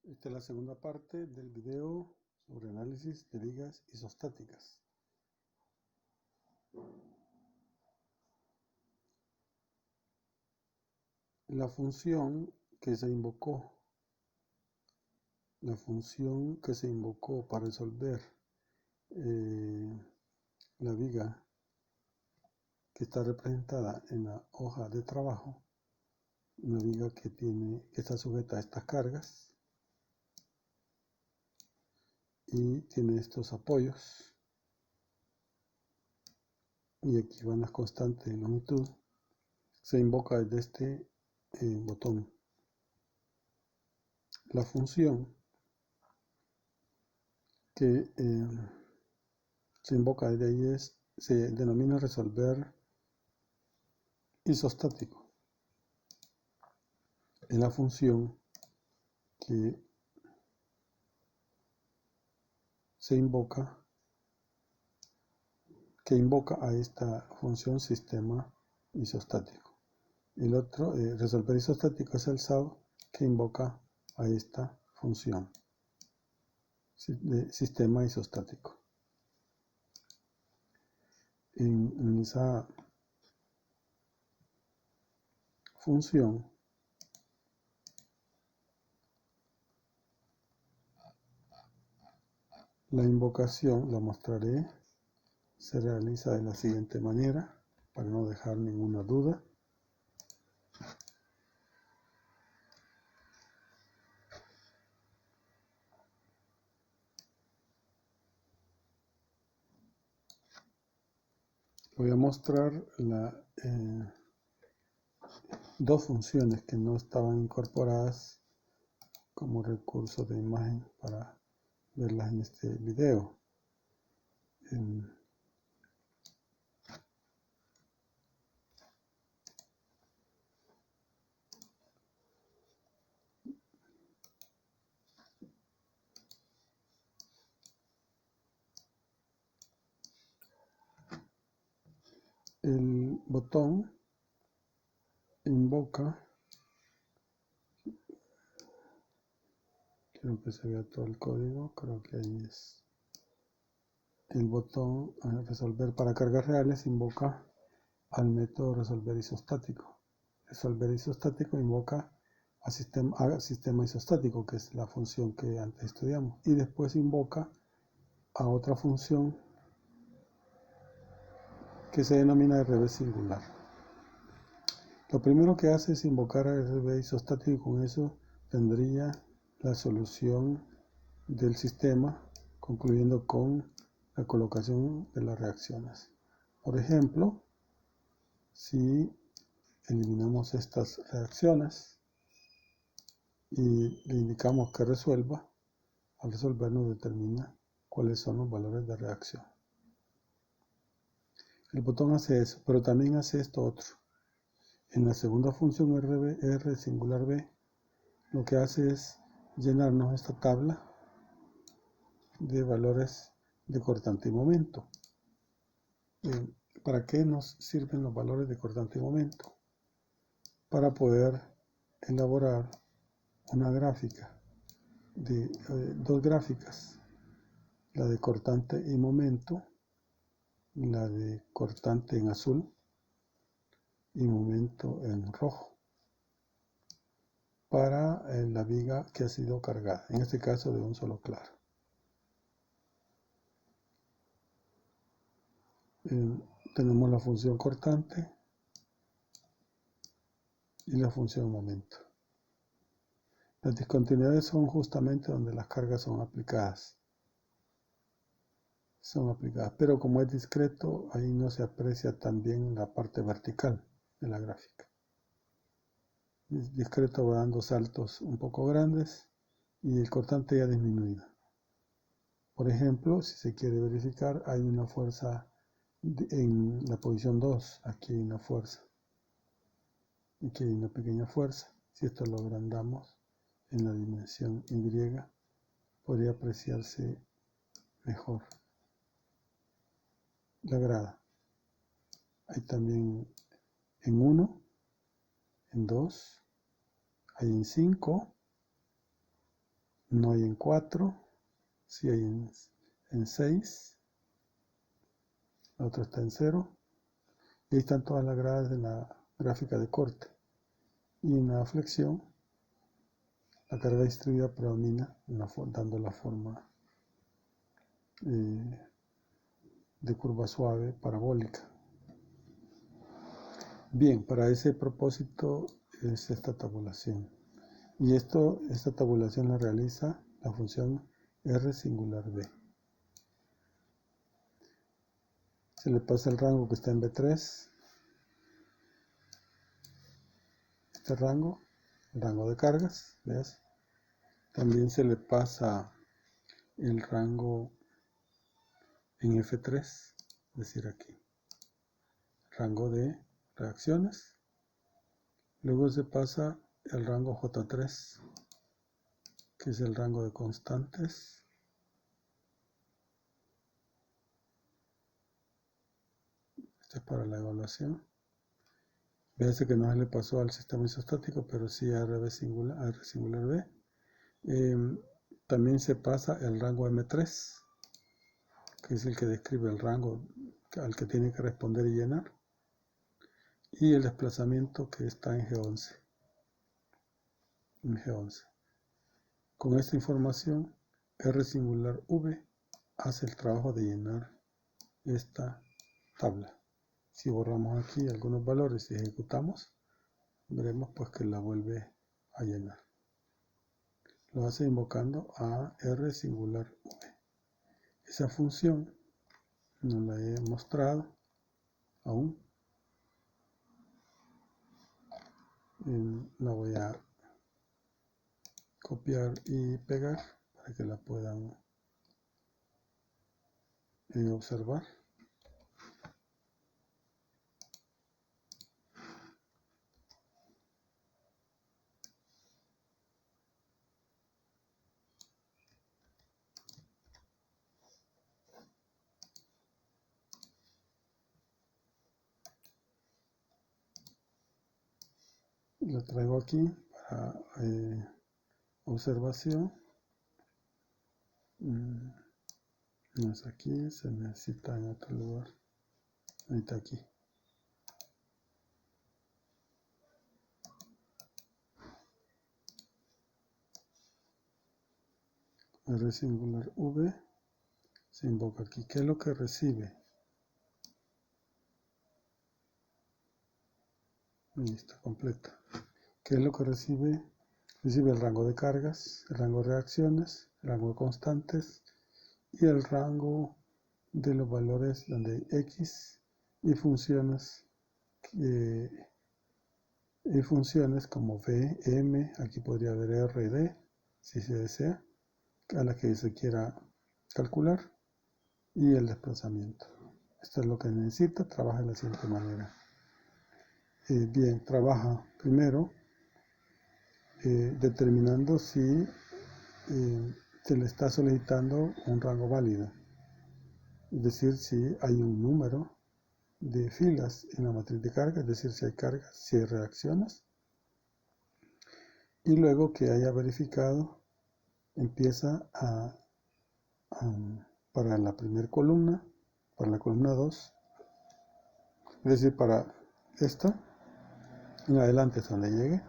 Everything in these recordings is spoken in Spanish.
Esta es la segunda parte del video sobre análisis de vigas isostáticas. La función que se invocó para resolver la viga que está representada en la hoja de trabajo, una viga que está sujeta a estas cargas y tiene estos apoyos, y aquí van las constantes de longitud. Se invoca desde este botón. La función que se invoca desde ahí se denomina resolver isostático. Es la función que invoca a esta función sistema isostático. El otro, resolver isostático, es el SAO que invoca a esta función de sistema isostático. En esa función la invocación, la mostraré, se realiza de la siguiente manera para no dejar ninguna duda. Voy a mostrar dos funciones que no estaban incorporadas como recurso de imagen para verlas en este video. El botón invoca, quiero que se vea todo el código, creo que ahí es. El botón resolver para cargas reales invoca al método resolver isostático. Resolver isostático invoca a sistema isostático, que es la función que antes estudiamos, y después invoca a otra función que se denomina RB singular. Lo primero que hace es invocar a RB isostático, y con eso tendría la solución del sistema, concluyendo con la colocación de las reacciones. Por ejemplo, si eliminamos estas reacciones y le indicamos que resuelva, al resolver nos determina cuáles son los valores de reacción. El botón hace eso, pero también hace esto otro. En la segunda función R singular B, lo que hace es llenarnos esta tabla de valores de cortante y momento. ¿Para qué nos sirven los valores de cortante y momento? Para poder elaborar una gráfica de dos gráficas, la de cortante y momento, la de cortante en azul y momento en rojo, para la viga que ha sido cargada, en este caso de un solo claro. Tenemos la función cortante y la función momento. Las discontinuidades son justamente donde las cargas son aplicadas, pero como es discreto, ahí no se aprecia también la parte vertical de la gráfica. Es discreto, va dando saltos un poco grandes y el cortante ya ha disminuido. Por ejemplo, si se quiere verificar, hay una fuerza en la posición 2, aquí hay una fuerza, aquí hay una pequeña fuerza. Si esto lo agrandamos en la dimensión Y, podría apreciarse mejor la grada. Hay también en 1, en 2, hay en 5 No hay en 4, sí hay en 6, la otra está en 0. Y ahí están todas las gradas de la gráfica de corte. Y en la flexión, la carga distribuida predomina dando la forma de curva suave parabólica. Bien, para ese propósito es esta tabulación. Y esta tabulación la realiza la función R singular B. Se le pasa el rango que está en B3. Este rango, el rango de cargas, ¿ves? También se le pasa el rango en F3, es decir, aquí, rango de reacciones. Luego se pasa el rango J3, que es el rango de constantes. Este es para la evaluación. Véase que no se le pasó al sistema isostático, pero sí a R singular B. También se pasa el rango M3, que es el que describe el rango al que tiene que responder y llenar, y el desplazamiento que está en G11. Con esta información, R singular V hace el trabajo de llenar esta tabla. Si borramos aquí algunos valores y ejecutamos, veremos pues que la vuelve a llenar. Lo hace invocando a R singular V. Esa función no la he mostrado aún. La voy a copiar y pegar para que la puedan observar. La traigo aquí para observación. No es aquí, se necesita en otro lugar. Ahí está aquí. R singular V se invoca aquí. ¿Qué es lo que recibe? Ahí está completa. ¿Qué es lo que recibe? Recibe el rango de cargas, el rango de reacciones, el rango de constantes y el rango de los valores donde hay X y funciones como V, M, aquí podría haber R y D, si se desea, a la que se quiera calcular, y el desplazamiento. Esto es lo que necesita, trabaja de la siguiente manera. Bien, trabaja primero determinando si se le está solicitando un rango válido, es decir, si hay un número de filas en la matriz de carga, es decir, si hay cargas, si hay reacciones, y luego que haya verificado, empieza para la primera columna, para la columna 2, es decir, para esta, en adelante es donde llegue,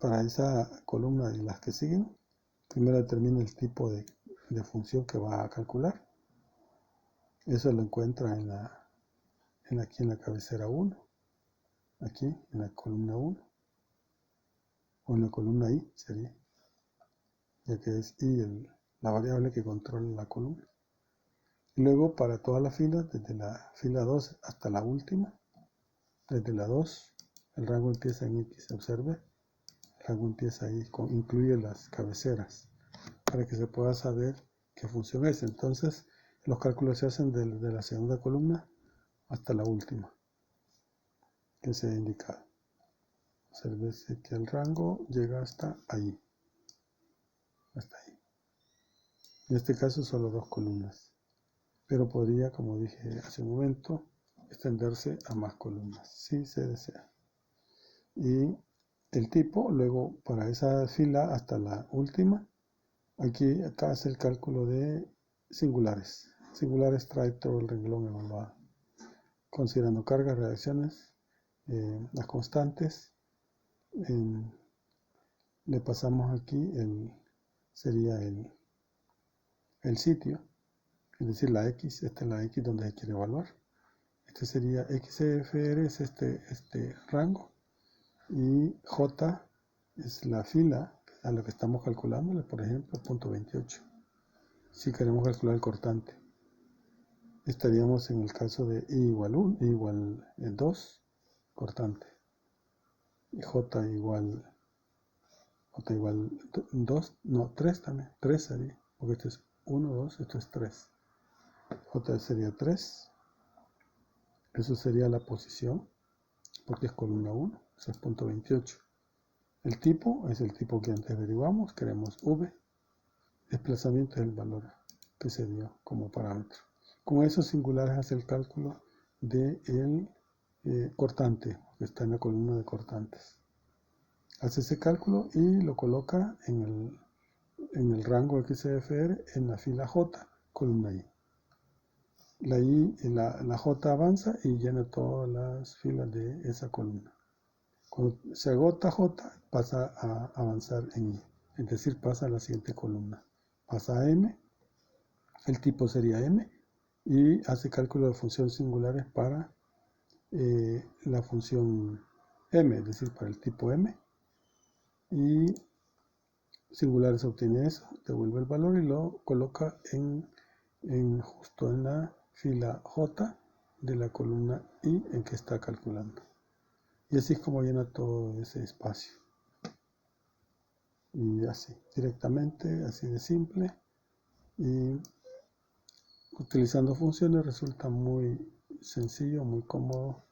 para esa columna y las que siguen, primero determina el tipo de función que va a calcular. Eso lo encuentra aquí en la cabecera 1, aquí en la columna 1, o en la columna I sería, ya que es I la variable que controla la columna. Y luego para todas las filas, desde la fila 2 hasta la última, desde la 2, el rango empieza en X, observe, el rango empieza ahí, incluye las cabeceras, para que se pueda saber qué función es. Entonces, los cálculos se hacen desde la segunda columna hasta la última, que se ha indicado. Observe que el rango llega hasta ahí. Hasta ahí. En este caso solo 2 columnas, pero podría, como dije hace un momento, extenderse a más columnas, si se desea. Y el tipo, luego para esa fila hasta la última, acá hace el cálculo de singulares. Singulares trae todo el renglón evaluado, considerando cargas, reacciones, las constantes. Le pasamos aquí sería el sitio, es decir, la X, esta es la X donde se quiere evaluar. Este sería XFR, es este rango, y J es la fila a la que estamos calculándole, por ejemplo, punto 28. Si queremos calcular el cortante, estaríamos en el caso de I igual 1, I igual 2, cortante, y J igual 2, no, 3 también, 3 sería, porque este es 1, 2, esto es 3. J sería 3, eso sería la posición, porque es columna 1, eso es punto 28. El tipo es el tipo que antes averiguamos, queremos V, desplazamiento es el valor que se dio como parámetro. Con esos singulares hace el cálculo del cortante, que está en la columna de cortantes. Hace ese cálculo y lo coloca en el rango XFR en la fila J, columna I. La J avanza y llena todas las filas de esa columna. Cuando se agota J, pasa a avanzar en I, es decir, pasa a la siguiente columna. Pasa a M, el tipo sería M, y hace cálculo de funciones singulares para la función M, es decir, para el tipo M, y singulares obtiene eso, devuelve el valor y lo coloca justo en la fila J de la columna I en que está calculando. Y así es como llena todo ese espacio. Y así, directamente, así de simple. Y utilizando funciones resulta muy sencillo, muy cómodo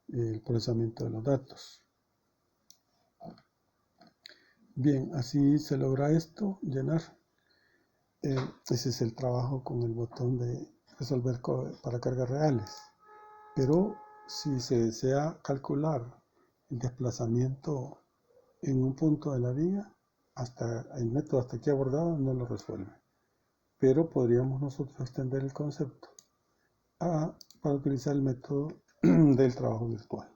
el procesamiento de los datos. Bien, así se logra esto, llenar. Ese es el trabajo con el botón de resolver para cargas reales. Pero si se desea calcular el desplazamiento en un punto de la viga, hasta el método hasta aquí abordado no lo resuelve. Pero podríamos nosotros extender el concepto para utilizar el método del trabajo virtual.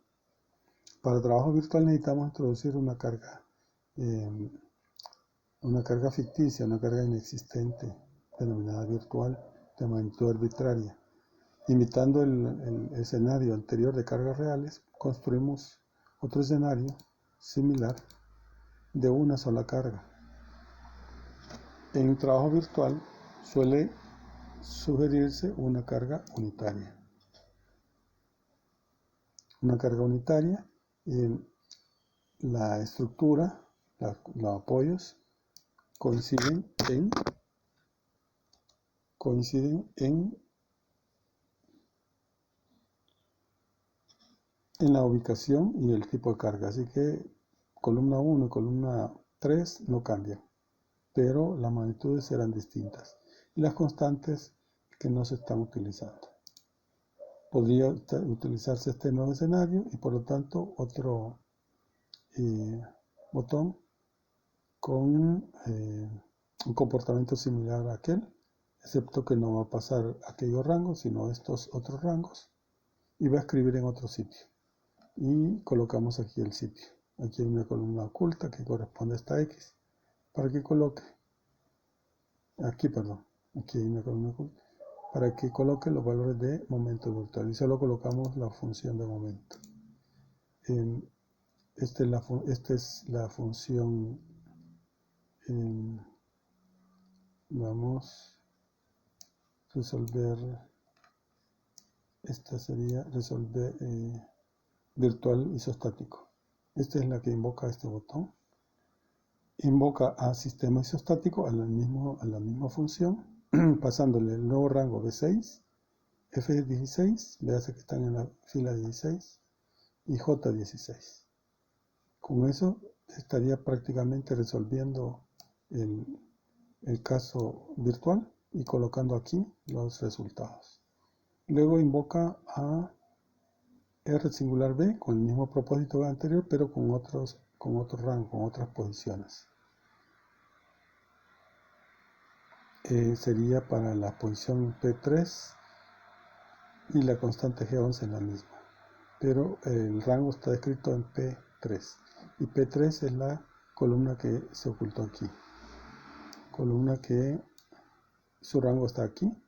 Para el trabajo virtual necesitamos introducir una carga ficticia, una carga inexistente, denominada virtual, de magnitud arbitraria. Imitando el escenario anterior de cargas reales, construimos otro escenario similar de una sola carga. En un trabajo virtual suele sugerirse una carga unitaria. Una carga unitaria, la estructura, los apoyos coinciden en la ubicación y el tipo de carga, así que columna 1 y columna 3 no cambian, pero las magnitudes serán distintas y las constantes que no se están utilizando. Podría utilizarse este nuevo escenario y por lo tanto otro botón con un comportamiento similar a aquel, excepto que no va a pasar aquellos rangos, sino estos otros rangos, y va a escribir en otro sitio. Y colocamos aquí el sitio. Aquí hay una columna oculta que corresponde a esta X, para que coloque, aquí hay una columna oculta, para que coloque los valores de momento virtual, y solo colocamos la función de momento. Esta es la función, vamos a resolver, esta sería resolver virtual isostático. Esta es la que invoca este botón. Invoca a sistema isostático a la misma función, pasándole el nuevo rango B6, F16, veas que están en la fila 16, y J16. Con eso estaría prácticamente resolviendo el caso virtual y colocando aquí los resultados. Luego invoca a R singular B con el mismo propósito que anterior, pero con con otro rango, con otras posiciones. Sería para la posición P3 y la constante G11 es la misma, pero el rango está descrito en P3 y P3 es la columna que se ocultó aquí, columna que su rango está aquí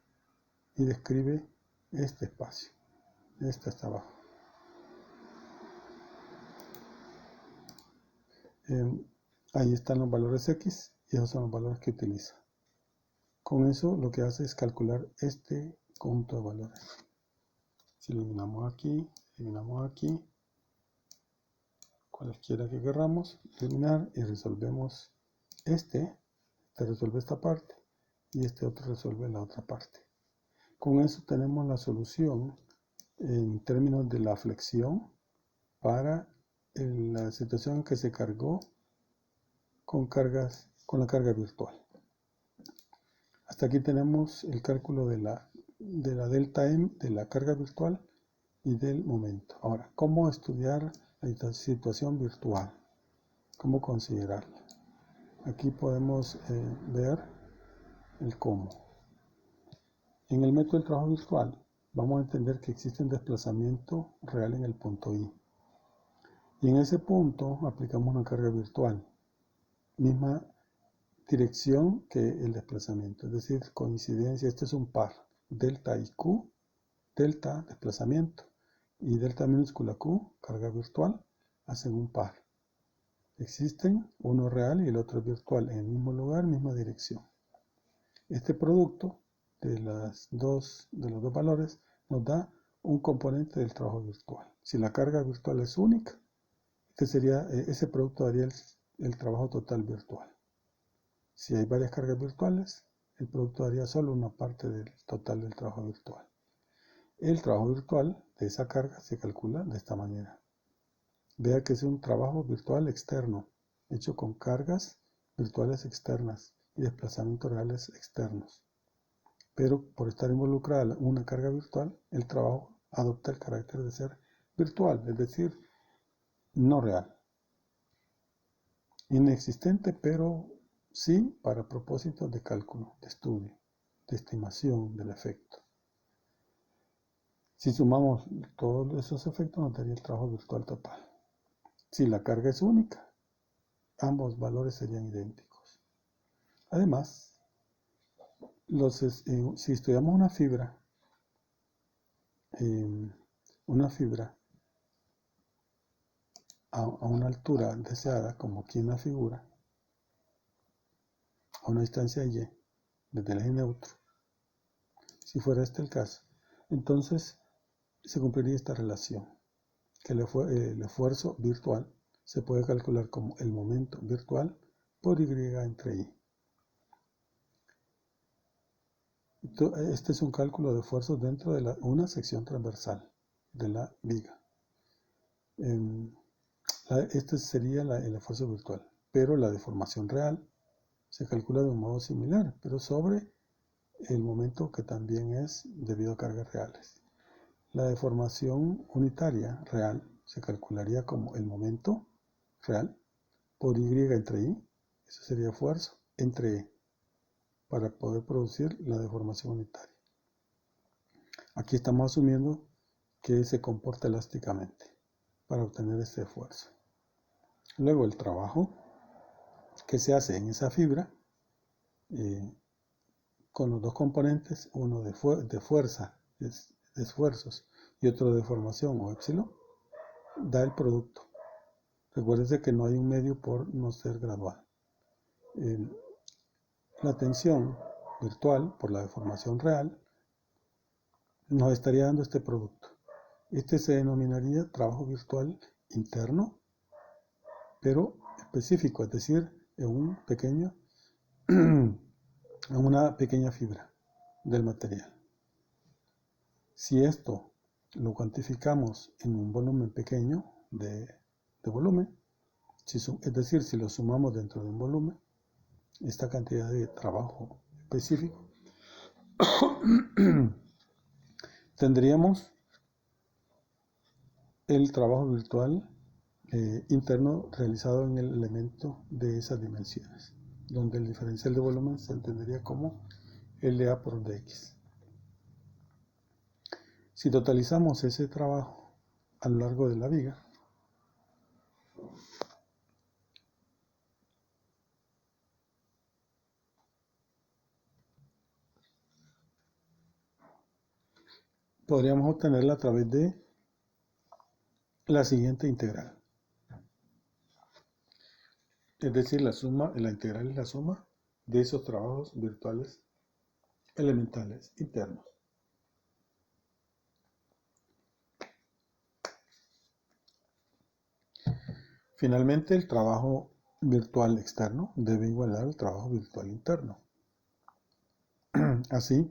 y describe este espacio, este hasta abajo. Ahí están los valores X y esos son los valores que utiliza. Con eso lo que hace es calcular este conjunto de valores. Si eliminamos aquí, cualesquiera que queramos eliminar y resolvemos este resuelve esta parte y este otro resuelve la otra parte. Con eso tenemos la solución en términos de la flexión para la situación en que se cargó con la carga virtual. Hasta aquí tenemos el cálculo de la delta M, de la carga virtual y del momento. Ahora, ¿cómo estudiar la situación virtual? ¿Cómo considerarla? Aquí podemos ver el cómo. En el método del trabajo virtual vamos a entender que existe un desplazamiento real en el punto I. Y en ese punto aplicamos una carga virtual, misma dirección que el desplazamiento, es decir, coincidencia. Este es un par, delta y Q, delta desplazamiento y delta minúscula Q, carga virtual, hacen un par. Existen uno real y el otro virtual en el mismo lugar, misma dirección. Este producto de los dos valores nos da un componente del trabajo virtual. Si la carga virtual es única, ese producto daría el trabajo total virtual. Si hay varias cargas virtuales, el producto daría solo una parte del total del trabajo virtual. El trabajo virtual de esa carga se calcula de esta manera. Vea que es un trabajo virtual externo, hecho con cargas virtuales externas y desplazamientos reales externos. Pero por estar involucrada una carga virtual, el trabajo adopta el carácter de ser virtual, es decir, no real. Inexistente, pero sí para propósitos de cálculo, de estudio, de estimación del efecto. Si sumamos todos esos efectos, nos daría el trabajo virtual total. Si la carga es única, ambos valores serían idénticos. Además, si estudiamos una fibra a una altura deseada, como aquí en la figura, a una distancia y desde el eje neutro, si fuera este el caso, entonces se cumpliría esta relación, que el esfuerzo virtual se puede calcular como el momento virtual por Y entre I. Este es un cálculo de esfuerzos dentro de una sección transversal de la viga. Este sería el esfuerzo virtual, pero la deformación real se calcula de un modo similar, pero sobre el momento que también es debido a cargas reales. La deformación unitaria real se calcularía como el momento real por Y entre I, eso sería esfuerzo, entre E, para poder producir la deformación unitaria. Aquí estamos asumiendo que se comporta elásticamente para obtener este esfuerzo. Luego el trabajo que se hace en esa fibra con los dos componentes, uno de fuerza, de esfuerzos, y otro de deformación o épsilon, da el producto. Recuérdense que no hay un medio por no ser gradual. La tensión virtual por la deformación real nos estaría dando este producto. Este se denominaría trabajo virtual interno, pero específico, es decir, en una pequeña fibra del material. Si esto lo cuantificamos en un volumen pequeño de volumen, es decir, si lo sumamos dentro de un volumen, esta cantidad de trabajo específico, tendríamos el trabajo virtual interno realizado en el elemento de esas dimensiones, donde el diferencial de volumen se entendería como LA por DX. Si totalizamos ese trabajo a lo largo de la viga, podríamos obtenerla a través de la siguiente integral. Es decir, la integral es la suma de esos trabajos virtuales elementales internos. Finalmente, el trabajo virtual externo debe igualar al trabajo virtual interno. Así,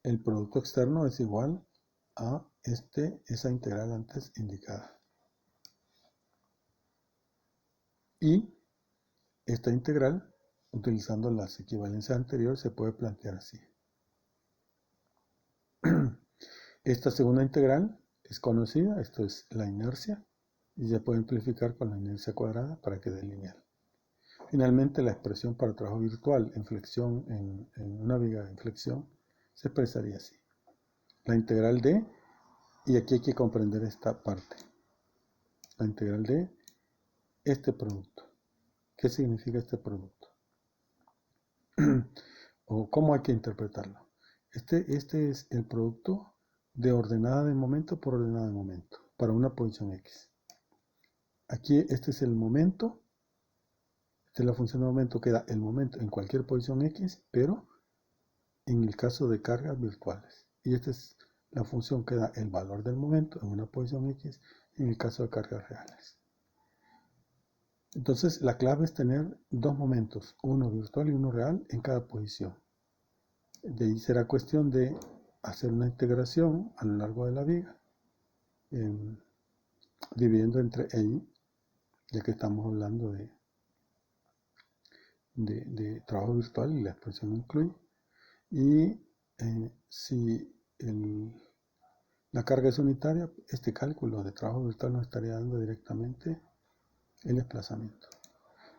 el producto externo es igual a esa integral antes indicada. Y esta integral, utilizando las equivalencias anteriores, se puede plantear así. Esta segunda integral es conocida, esto es la inercia, y se puede amplificar con la inercia cuadrada para que dé lineal. Finalmente, la expresión para trabajo virtual en flexión, en una viga de flexión, se expresaría así. La integral de, y aquí hay que comprender esta parte, la integral de este producto. ¿Qué significa este producto? ¿O cómo hay que interpretarlo? Este es el producto de ordenada de momento por ordenada de momento, para una posición X. Aquí este es el momento, esta es la función de momento, queda el momento en cualquier posición X, pero en el caso de cargas virtuales. Y esta es la función que da el valor del momento en una posición X en el caso de cargas reales. Entonces la clave es tener dos momentos, uno virtual y uno real en cada posición. De ahí será cuestión de hacer una integración a lo largo de la viga, dividiendo entre I, ya que estamos hablando de trabajo virtual y la expresión incluye. Y si la carga es unitaria, este cálculo de trabajo virtual nos estaría dando directamente el desplazamiento.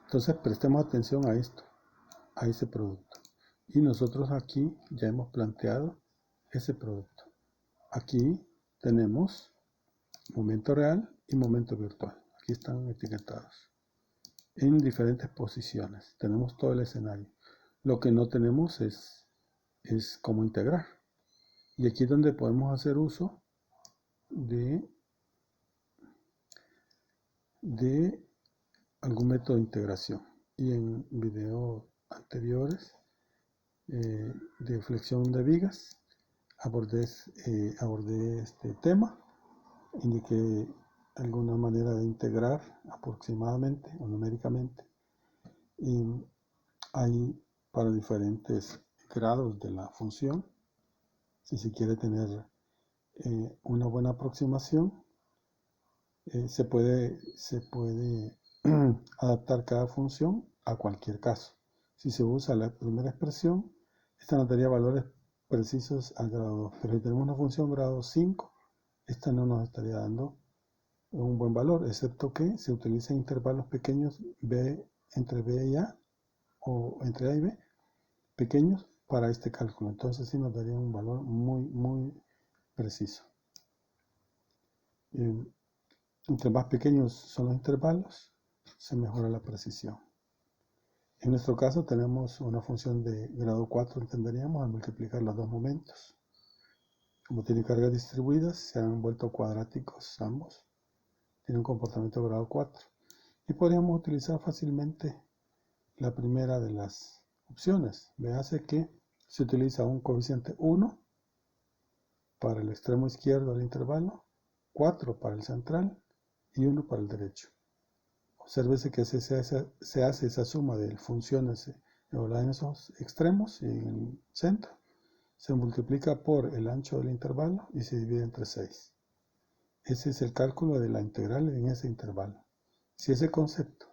Entonces prestemos atención a esto, a ese producto. Y nosotros aquí ya hemos planteado ese producto. Aquí tenemos momento real y momento virtual. Aquí están etiquetados en diferentes posiciones. Tenemos todo el escenario. Lo que no tenemos es cómo integrar. Y aquí es donde podemos hacer uso de algún método de integración. Y en videos anteriores de flexión de vigas abordé este tema, indiqué alguna manera de integrar aproximadamente o numéricamente. Y hay para diferentes grados de la función, si se quiere tener una buena aproximación, se puede adaptar cada función a cualquier caso. Si se usa la primera expresión, esta nos daría valores precisos al grado 2, pero si tenemos una función grado 5, esta no nos estaría dando un buen valor, excepto que se utilizan intervalos pequeños entre B y A, o entre A y B, pequeños para este cálculo. Entonces sí nos daría un valor muy preciso. Entre más pequeños son los intervalos, se mejora la precisión. En nuestro caso tenemos una función de grado 4, entenderíamos, al multiplicar los dos momentos. Como tiene cargas distribuidas, se han vuelto cuadráticos ambos. Tiene un comportamiento de grado 4. Y podríamos utilizar fácilmente la primera de las opciones. Véase que se utiliza un coeficiente 1 para el extremo izquierdo del intervalo, 4 para el central y 1 para el derecho. Obsérvese que se hace esa suma de funciones en esos extremos y en el centro. Se multiplica por el ancho del intervalo y se divide entre 6. Ese es el cálculo de la integral en ese intervalo. Si ese concepto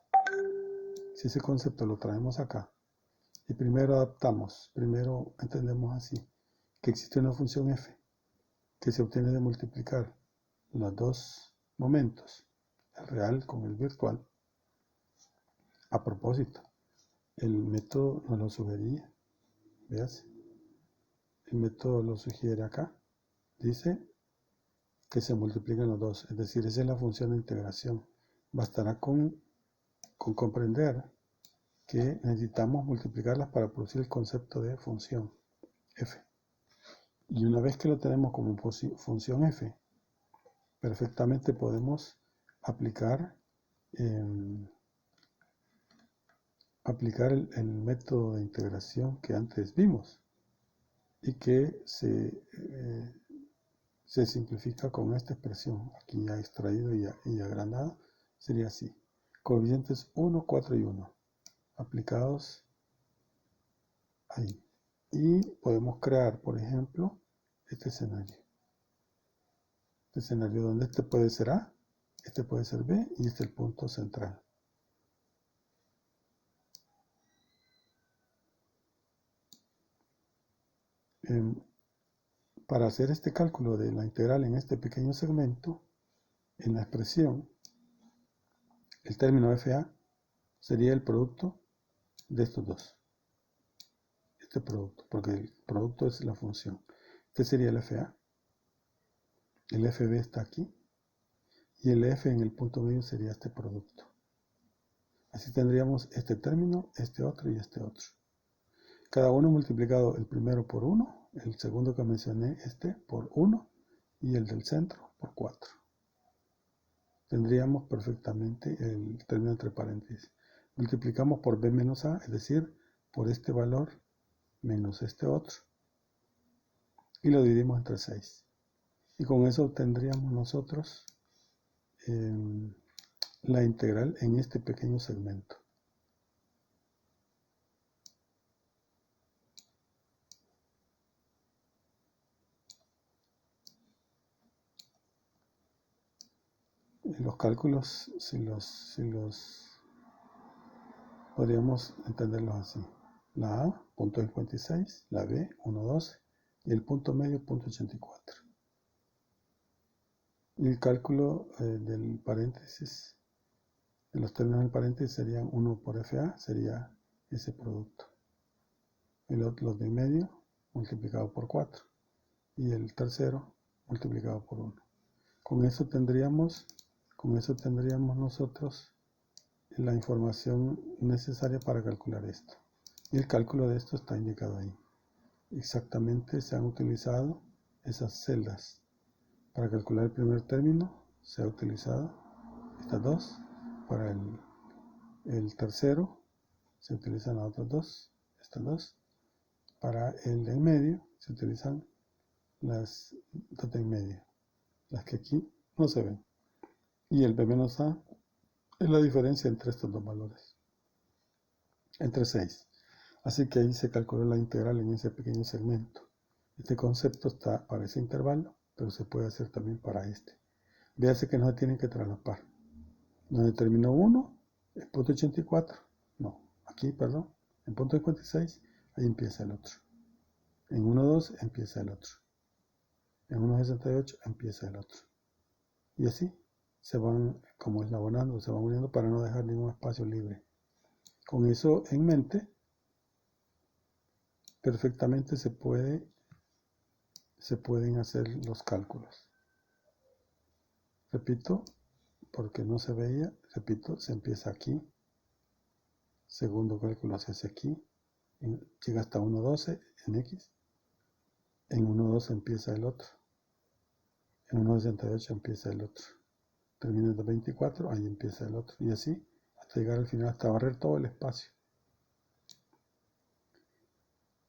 lo traemos acá y primero entendemos así, que existe una función f que se obtiene de multiplicar los dos momentos el real con el virtual. A propósito, el método nos lo sugería, veas, el método lo sugiere acá, dice que se multiplican los dos, es decir, esa es la función de integración. Bastará con comprender que necesitamos multiplicarlas para producir el concepto de función f. Y una vez que lo tenemos como función f, perfectamente podemos aplicar el método de integración que antes vimos y que se simplifica con esta expresión, aquí ya extraído y agrandado, sería así. Coeficientes 1, 4 y 1 aplicados ahí. Y podemos crear, por ejemplo, este escenario. Este escenario donde este puede ser A, este puede ser B y este es el punto central. Para hacer este cálculo de la integral en este pequeño segmento, en la expresión, el término FA sería el producto de estos dos. Este producto, porque el producto es la función. Este sería el FA. El FB está aquí. Y el F en el punto medio sería este producto. Así tendríamos este término, este otro y este otro. Cada uno multiplicado, el primero por 1, el segundo que mencioné, este por 1, y el del centro por 4. Tendríamos perfectamente el término entre paréntesis. Multiplicamos por b menos a, es decir, por este valor menos este otro. Y lo dividimos entre 6. Y con eso obtendríamos nosotros la integral en este pequeño segmento. Los cálculos, si los podríamos entenderlos así. La A, punto 56, la B, 1,12 y el punto medio, punto 84. Y el cálculo del paréntesis, de los términos del paréntesis serían 1 por FA, sería ese producto. Los de medio multiplicado por 4 y el tercero multiplicado por 1. Con eso tendríamos nosotros la información necesaria para calcular esto. Y el cálculo de esto está indicado ahí. Exactamente se han utilizado esas celdas. Para calcular el primer término se ha utilizado estas dos. Para el tercero se utilizan las otras dos, estas dos. Para el de en medio se utilizan las dos de en medio, las que aquí no se ven. Y el b menos a es la diferencia entre estos dos valores, entre 6. Así que ahí se calculó la integral en ese pequeño segmento. Este concepto está para ese intervalo, pero se puede hacer también para este. Véase que no se tienen que traslapar. Donde terminó 1, el punto 84. No, aquí, perdón, en punto 56, ahí empieza el otro. En 1,2 empieza el otro. En 1,68 empieza el otro. Y así se van como eslabonando, se van uniendo para no dejar ningún espacio libre. Con eso en mente, perfectamente se pueden hacer los cálculos. Repito, porque no se veía, repito, se empieza aquí. Segundo cálculo se hace aquí. Llega hasta 1,12 en X. En 1,12 empieza el otro. En 1,68 empieza el otro. Termina en 2,24, ahí empieza el otro. Y así, hasta llegar al final, hasta barrer todo el espacio.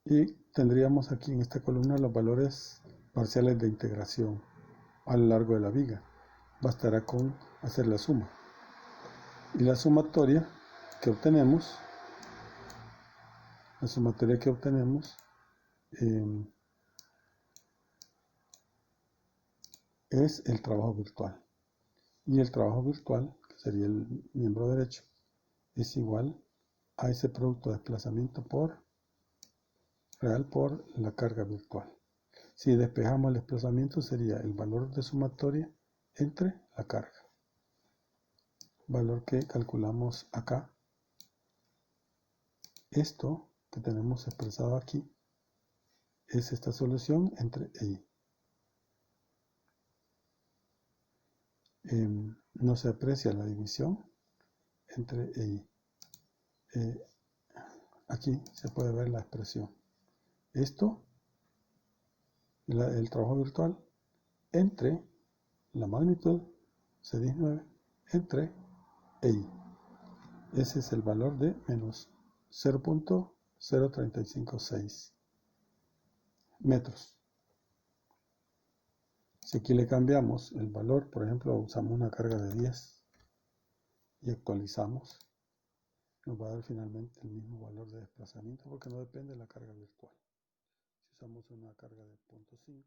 Y tendríamos aquí en esta columna los valores parciales de integración a lo largo de la viga. Bastará con hacer la suma. Y la sumatoria que obtenemos, es el trabajo virtual. Y el trabajo virtual, que sería el miembro derecho, es igual a ese producto de desplazamiento real por la carga virtual. Si despejamos el desplazamiento sería el valor de sumatoria entre la carga. valor que calculamos acá. Esto que tenemos expresado aquí es esta solución entre E y. No se aprecia la división entre E y. Aquí se puede ver la expresión. Esto, el trabajo virtual, entre la magnitud C19 entre EI. Ese es el valor de menos 0.0356 metros. Si aquí le cambiamos el valor, por ejemplo, usamos una carga de 10 y actualizamos, nos va a dar finalmente el mismo valor de desplazamiento porque no depende de la carga virtual. Si usamos una carga de 0.5,